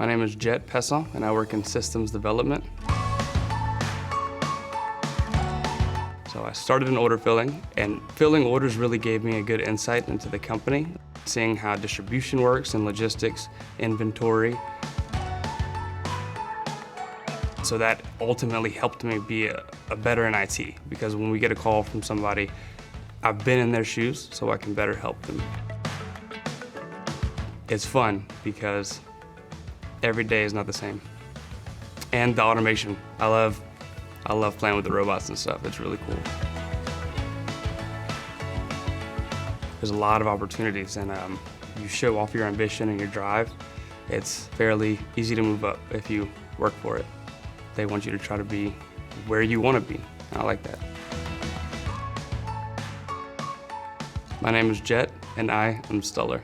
My name is Jett Pesson, and I work in systems development. So I started in order filling, and filling orders really gave me a good insight into the company, seeing how distribution works and logistics, inventory. So that ultimately helped me be a better in IT, because when we get a call from somebody, I've been in their shoes, so I can better help them. It's fun because every day is not the same. And the automation. I love playing with the robots and stuff. It's really cool. There's a lot of opportunities, and you show off your ambition and your drive. It's fairly easy to move up if you work for it. They want you to try to be where you want to be, and I like that. My name is Jett, and I am Stuller.